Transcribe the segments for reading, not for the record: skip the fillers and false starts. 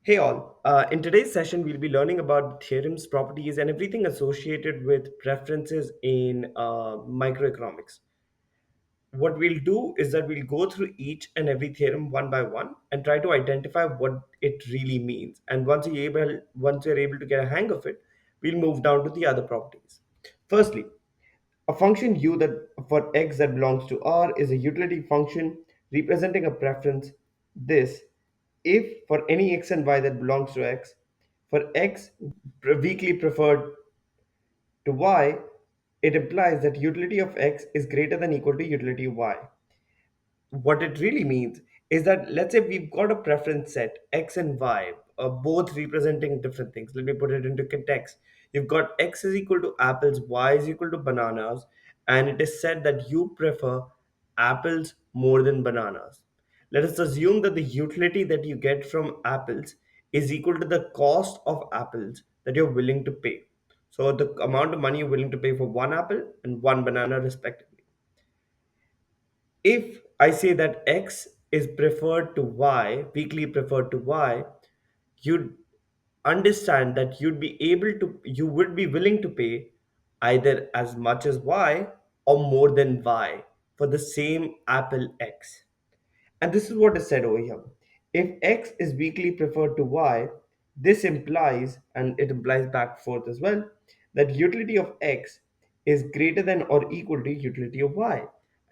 Hey all, in today's session, we'll be learning about theorems, properties, and everything associated with preferences in microeconomics. What we'll do is that we'll go through each and every theorem one by one and try to identify what it really means. And once you're able to get a hang of it, we'll move down to the other properties. Firstly, a function u that for x that belongs to R is a utility function representing a preference. This if for any x and y that belongs to x, for x weakly preferred to y, it implies that utility of x is greater than equal to utility of y. What it really means is that let's say we've got a preference set x and y, both representing different things. Let me put it into context. You've got x is equal to apples, y is equal to bananas, and it is said that you prefer apples more than bananas. Let us assume that the utility that you get from apples is equal to the cost of apples that you're willing to pay. So the amount of money you're willing to pay for one apple and one banana respectively. If I say that X is preferred to Y, weakly preferred to Y, you'd understand that you would be willing to pay either as much as Y or more than Y for the same apple X. And this is what is said over here. If x is weakly preferred to y, this implies, and it implies back forth as well, that utility of x is greater than or equal to utility of y.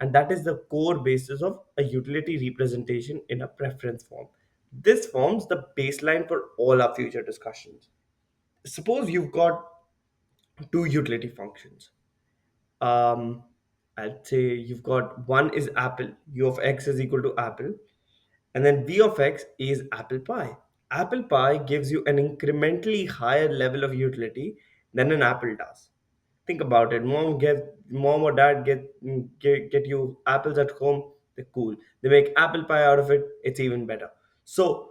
And that is the core basis of a utility representation in a preference form. This forms the baseline for all our future discussions. Suppose you've got two utility functions. Um, I'd say you've got one is apple, u of x is equal to apple, and then v of x is apple pie. Apple pie gives you an incrementally higher level of utility than an apple does. Think about it. Mom or dad get you apples at home. They're cool. They make apple pie out of it. It's even better. So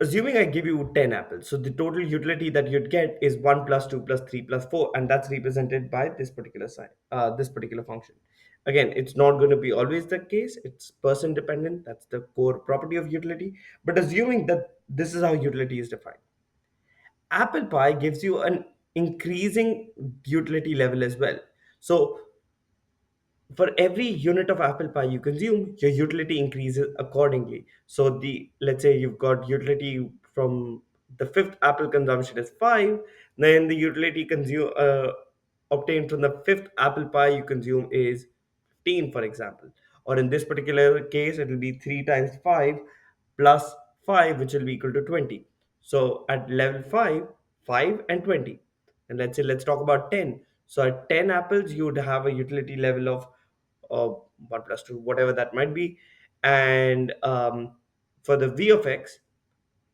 assuming I give you 10 apples, so the total utility that you'd get is 1 plus 2 plus 3 plus 4, and that's represented by this particular sign, this particular function. Again, it's not going to be always the case. It's person dependent. That's the core property of utility. But assuming that this is how utility is defined, apple pie gives you an increasing utility level as well. So for every unit of apple pie you consume, your utility increases accordingly. So the let's say you've got utility from the fifth apple consumption is 5, then the utility consume obtained from the fifth apple pie you consume is 15, for example. Or in this particular case, it will be 3 times 5 plus 5, which will be equal to 20. So at level 5, 5 and 20. And let's talk about 10. So at 10 apples, you would have a utility level of 1 plus 2, whatever that might be. And for the V of X,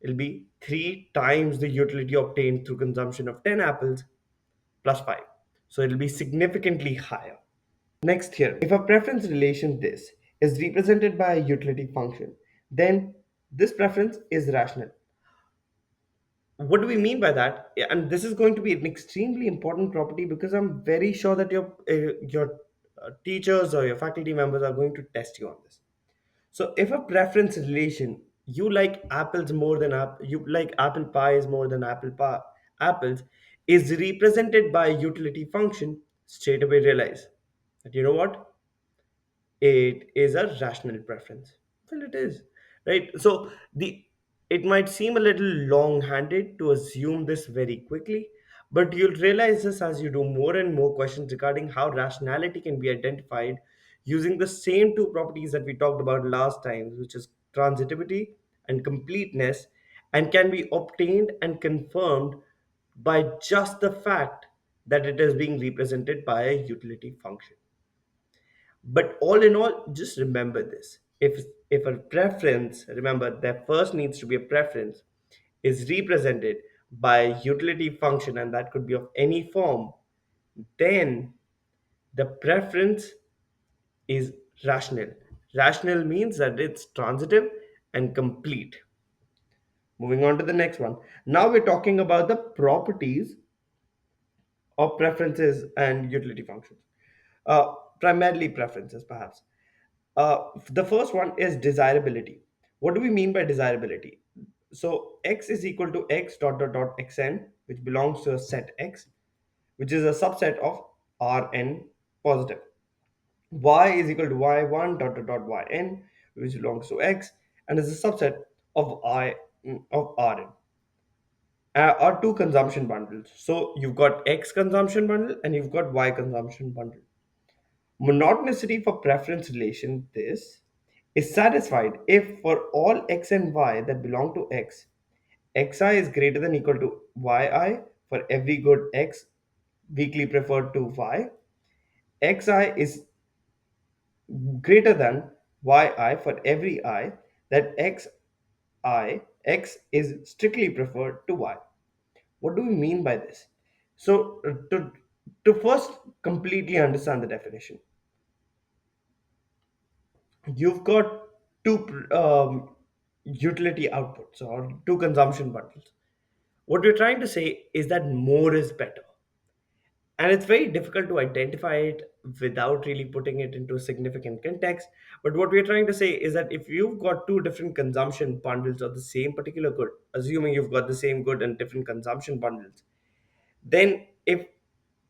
it'll be 3 times the utility obtained through consumption of 10 apples plus 5. So it'll be significantly higher. Next here, if a preference relation this is represented by a utility function, then this preference is rational. What do we mean by that? Yeah, and this is going to be an extremely important property because I'm very sure that your teachers or your faculty members are going to test you on this. So if a preference relation, you like apples more than you like apple pies more than apples, is represented by a utility function, straight away realize that you know what, it is a rational preference. Well, it is, right? So the it might seem a little long-handed to assume this very quickly, but you'll realize this as you do more and more questions regarding how rationality can be identified using the same two properties that we talked about last time, which is transitivity and completeness, and can be obtained and confirmed by just the fact that it is being represented by a utility function. But all in all, just remember this. If a preference, remember there first needs to be a preference, is represented by a utility function, and that could be of any form, then the preference is rational. Rational means that it's transitive and complete. Moving on to the next one. Now we're talking about the properties of preferences and utility functions. Primarily preferences, perhaps. The first one is desirability. What do we mean by desirability? So x is equal to x dot dot dot xn, which belongs to a set x, which is a subset of Rn positive. Y is equal to y1 dot dot dot yn, which belongs to x and is a subset of I of Rn. Are two consumption bundles. So you've got X consumption bundle and you've got Y consumption bundle. Monotonicity for preference relation this is satisfied if for all X and Y that belong to X, Xi is greater than equal to Yi for every good X weakly preferred to Y. Xi is greater than Yi for every I that X is strictly preferred to Y. What do we mean by this? So, to first completely understand the definition, you've got two utility outputs or two consumption bundles. What we're trying to say is that more is better. And it's very difficult to identify it without really putting it into significant context. But what we're trying to say is that if you've got two different consumption bundles of the same particular good, assuming you've got the same good and different consumption bundles, then if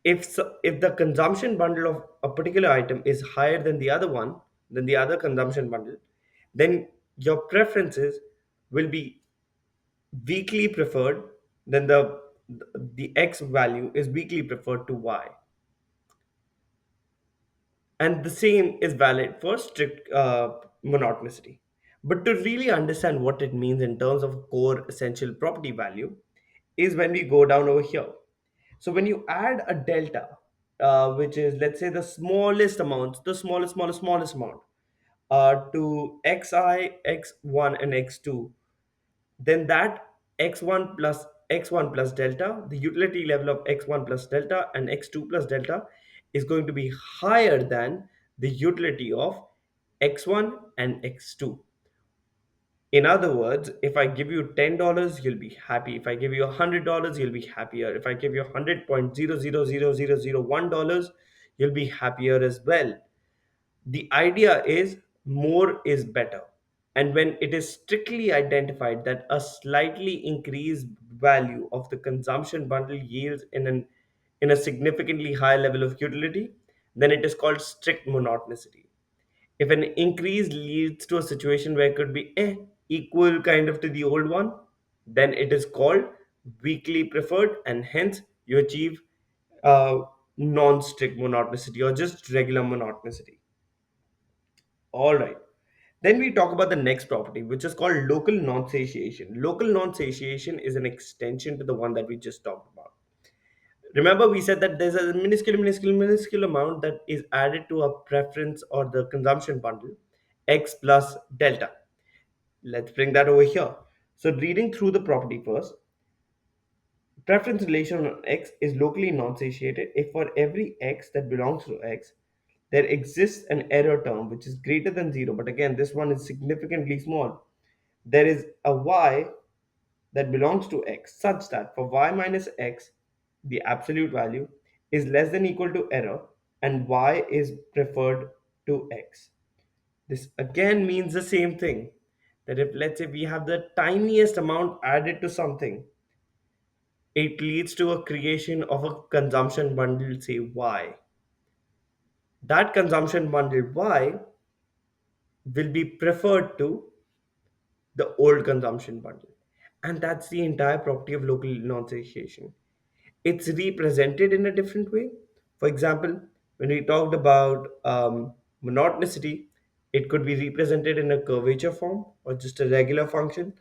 the consumption bundle of a particular item is higher than the other one, than the other consumption bundle, then your preferences will be weakly preferred, then the x value is weakly preferred to y, and the same is valid for strict monotonicity. But to really understand what it means in terms of core essential property value is when we go down over here. So when you add a delta, which is let's say the smallest amount, the smallest amount, to xi, x1, and x2, then that x1 plus delta, the utility level of x1 plus delta and x2 plus delta is going to be higher than the utility of x1 and x2. In other words, if I give you $10, you'll be happy. If I give you $100, you'll be happier. If I give you 100.0000001, you'll be happier as well. The idea is more is better. And when it is strictly identified that a slightly increased value of the consumption bundle yields in a significantly high level of utility, then it is called strict monotonicity. If an increase leads to a situation where it could be equal kind of to the old one, then it is called weakly preferred, and hence you achieve uh, non-strict monotonicity or just regular monotonicity. All right. Then we talk about the next property, which is called local non-satiation. Local non-satiation is an extension to the one that we just talked about. Remember, we said that there's a minuscule amount that is added to a preference or the consumption bundle, x plus delta. Let's bring that over here. So, reading through the property first, preference relation on x is locally non-satiated if for every x that belongs to x, there exists an error term which is greater than 0, but again, this one is significantly small. There is a y that belongs to x such that for y minus x, the absolute value is less than equal to error and y is preferred to x. This again means the same thing, that if let's say we have the tiniest amount added to something, it leads to a creation of a consumption bundle, say y. That consumption bundle y will be preferred to the old consumption bundle. And that's the entire property of local non-satiation. It's represented in a different way. For example, when we talked about monotonicity, it could be represented in a curvature form or just a regular function.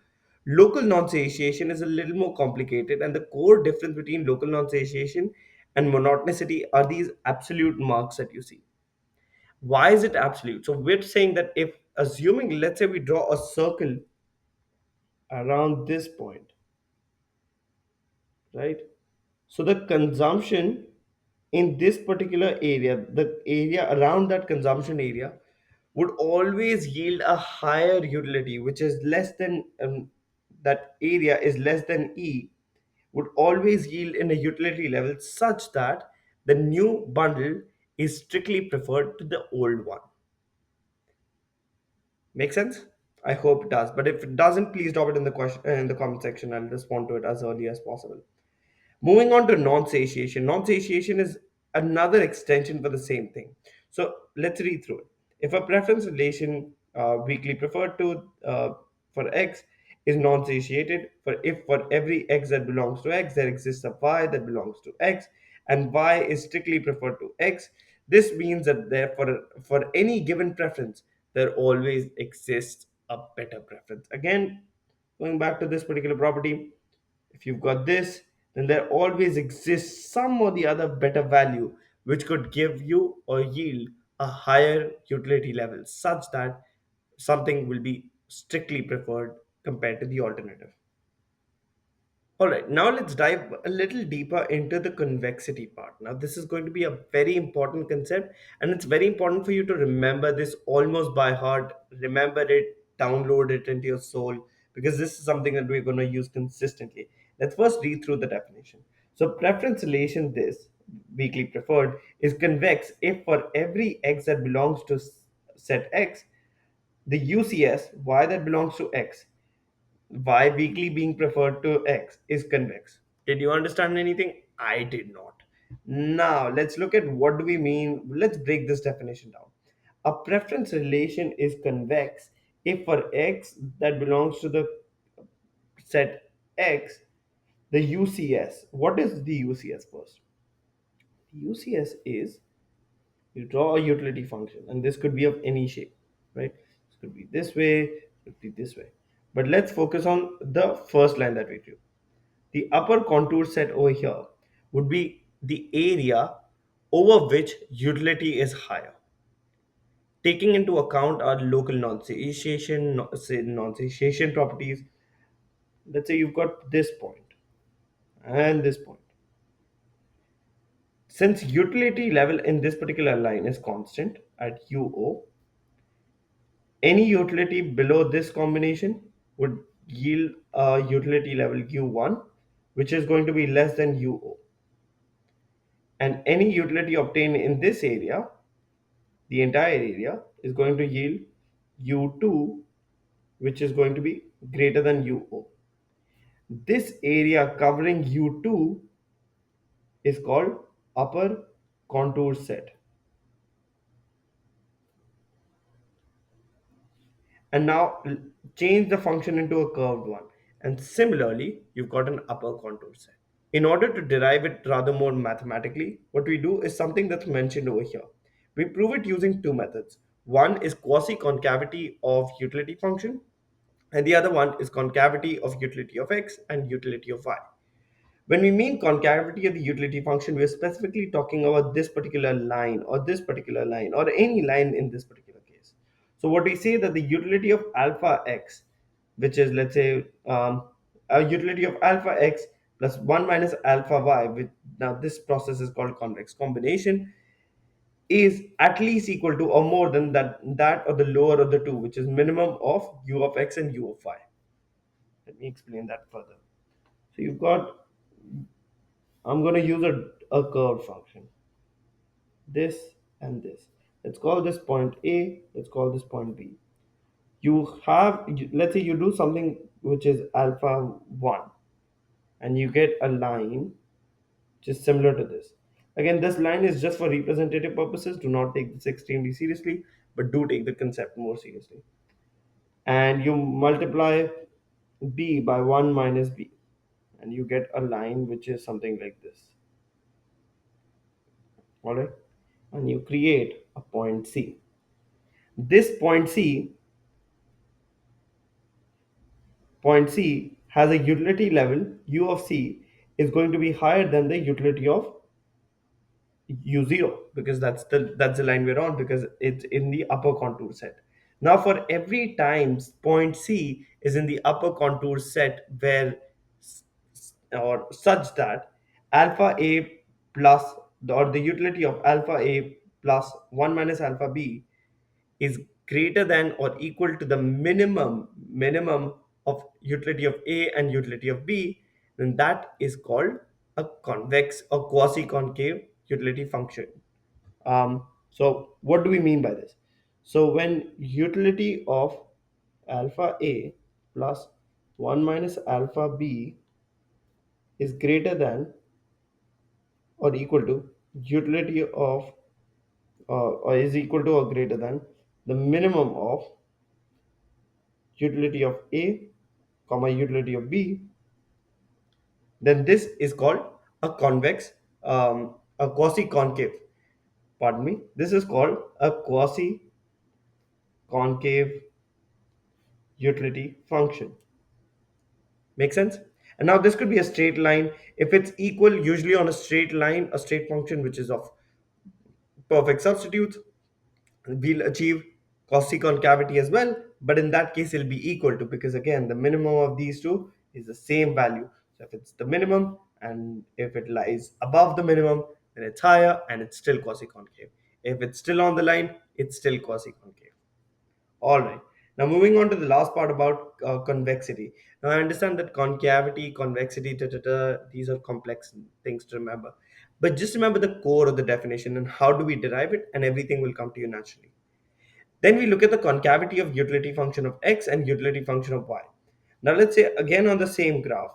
Local non-satiation is a little more complicated, and the core difference between local non-satiation and monotonicity are these absolute marks that you see. Why is it absolute? So we're saying that if assuming, let's say we draw a circle around this point, right? So the consumption in this particular area, the area around that consumption area, would always yield a higher utility, which is less than that area is less than E, would always yield in a utility level such that the new bundle is strictly preferred to the old one. Make sense? I hope it does. But if it doesn't, please drop it in the question in the comment section. I'll respond to it as early as possible. Moving on to non-satiation. Non-satiation is another extension for the same thing. So let's read through it. If a preference relation weakly preferred to for x is non-satiated, for every x that belongs to x, there exists a y that belongs to x, and y is strictly preferred to x. This means that for any given preference, there always exists a better preference. Again, going back to this particular property, if you've got this, then there always exists some or the other better value which could give you or yield a higher utility level such that something will be strictly preferred compared to the alternative. All right, now let's dive a little deeper into the convexity part. Now, this is going to be a very important concept, and it's very important for you to remember this almost by heart. Remember it, download it into your soul, because this is something that we're going to use consistently. Let's first read through the definition. So, preference relation this weakly preferred is convex if for every x that belongs to set x, the UCS y that belongs to x, y weakly being preferred to x, is convex. Did you understand anything? I did not. Now let's look at what do we mean. Let's break this definition down. A preference relation is convex if for x that belongs to the set x, the UCS. What is the UCS first? The UCS is, you draw a utility function, and this could be of any shape, right? This could be this way, it could be this way. But let's focus on the first line that we drew. The upper contour set over here would be the area over which utility is higher. Taking into account our local non-satiation properties, let's say you've got this point and this point. Since utility level in this particular line is constant at UO, any utility below this combination would yield a utility level U1, which is going to be less than UO. And any utility obtained in this area, the entire area, is going to yield U2, which is going to be greater than UO. This area covering U2 is called upper contour set. And now change the function into a curved one. And similarly, you've got an upper contour set. In order to derive it rather more mathematically, what we do is something that's mentioned over here. We prove it using two methods. One is quasi-concavity of utility function, and the other one is concavity of utility of x and utility of y. When we mean concavity of the utility function, we are specifically talking about this particular line or this particular line or any line in this particular case. So what we say that the utility of alpha x, which is, let's say, a utility of alpha x plus 1 minus alpha y, which now this process is called convex combination, is at least equal to or more than that or the lower of the two, which is minimum of u of x and u of y. Let me explain that further. So you've got, I'm going to use a curve function, this and this. Let's call this point A, let's call this point B. Let's say you do something which is alpha 1, and you get a line which is similar to this. Again, this line is just for representative purposes. Do not take this extremely seriously, but do take the concept more seriously. And you multiply B by 1 minus B, and you get a line which is something like this. All right, and you create a point C. This point C has a utility level u of c is going to be higher than the utility of u0, because that's the line we're on, because it's in the upper contour set. Now for every times point C is in the upper contour set where or such that alpha a plus or the utility of alpha a plus 1 minus alpha b is greater than or equal to the minimum of utility of A and utility of B, then that is called a convex or quasi-concave utility function. So what do we mean by this? So when utility of alpha A plus 1 minus alpha B is greater than or equal to utility of or is equal to or greater than the minimum of utility of A comma utility of B, then this is called a convex, a quasi-concave. Pardon me. This is called a quasi-concave utility function. Make sense? And now this could be a straight line. If it's equal, usually on a straight line, a straight function which is of perfect substitutes, we'll achieve Cauchy concavity as well, but in that case it'll be equal to, because again the minimum of these two is the same value. So if it's the minimum and if it lies above the minimum, then it's higher and it's still quasi concave. If it's still on the line, it's still quasi concave. All right. Now moving on to the last part about convexity. Now I understand that concavity, convexity, these are complex things to remember. But just remember the core of the definition and how do we derive it, and everything will come to you naturally. Then we look at the concavity of utility function of x and utility function of y. Now let's say again on the same graph,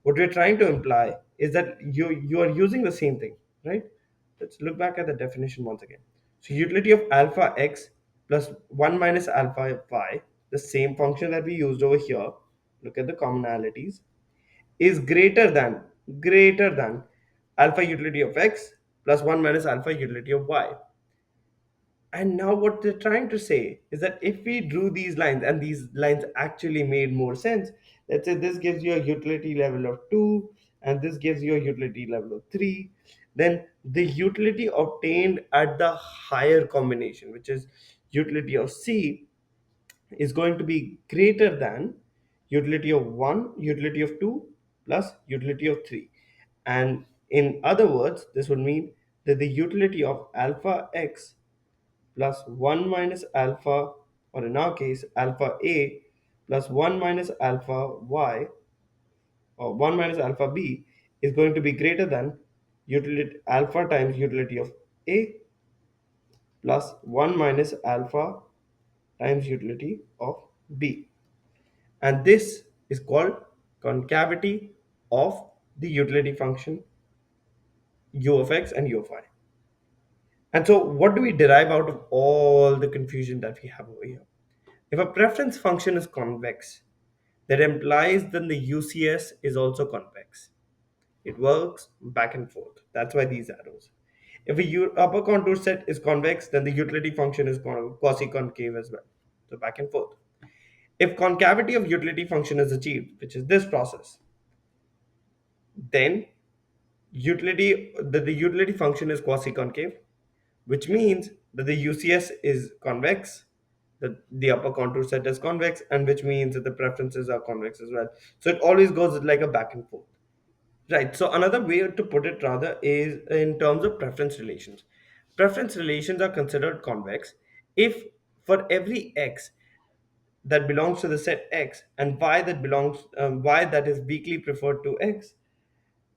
what we're trying to imply is that you are using the same thing, right? Let's look back at the definition once again. So utility of alpha x plus 1 minus alpha y, the same function that we used over here, look at the commonalities, is greater than alpha utility of x plus 1 minus alpha utility of y. And now, what they're trying to say is that if we drew these lines and these lines actually made more sense, let's say this gives you a utility level of 2 and this gives you a utility level of 3, then the utility obtained at the higher combination, which is utility of C, is going to be greater than utility of 1, utility of 2 plus utility of 3. And in other words, this would mean that the utility of alpha x plus 1 minus alpha, or in our case, alpha A plus 1 minus alpha y, or 1 minus alpha B, is going to be greater than utility alpha times utility of A plus 1 minus alpha times utility of B. And this is called concavity of the utility function u of x and u of y. And so, what do we derive out of all the confusion that we have over here? If a preference function is convex, that implies then the UCS is also convex. It works back and forth. That's why these arrows. If a upper contour set is convex, then the utility function is quasi-concave as well. So back and forth. If concavity of utility function is achieved, which is this process, then the utility function is quasi-concave, which means that the UCS is convex, that the upper contour set is convex, and which means that the preferences are convex as well. So it always goes like a back and forth. Right. So another way to put it rather is in terms of preference relations. Preference relations are considered convex if for every x that belongs to the set x and y that is weakly preferred to x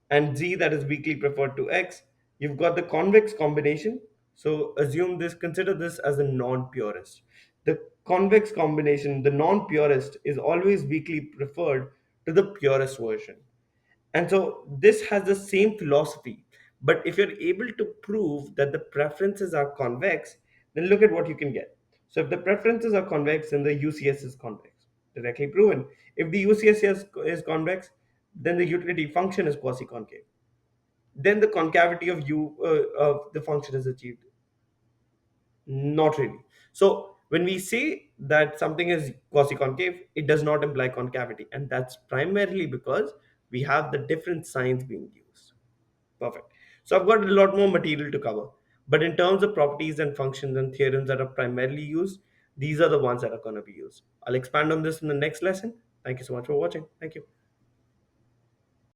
and z that is weakly preferred to x, you've got the convex combination. So assume this, consider this as the non-purist. The convex combination, the non-purist, is always weakly preferred to the purest version. And so this has the same philosophy. But if you're able to prove that the preferences are convex, then look at what you can get. So if the preferences are convex, then the UCS is convex. Directly proven. If the UCS is convex, then the utility function is quasi-concave. Then the concavity of the function is achieved. Not really. So when we say that something is quasi-concave, it does not imply concavity, and that's primarily because we have the different signs being used. Perfect. So I've got a lot more material to cover, but in terms of properties and functions and theorems that are primarily used, these are the ones that are going to be used. I'll expand on this in the next lesson. Thank you so much for watching. Thank you.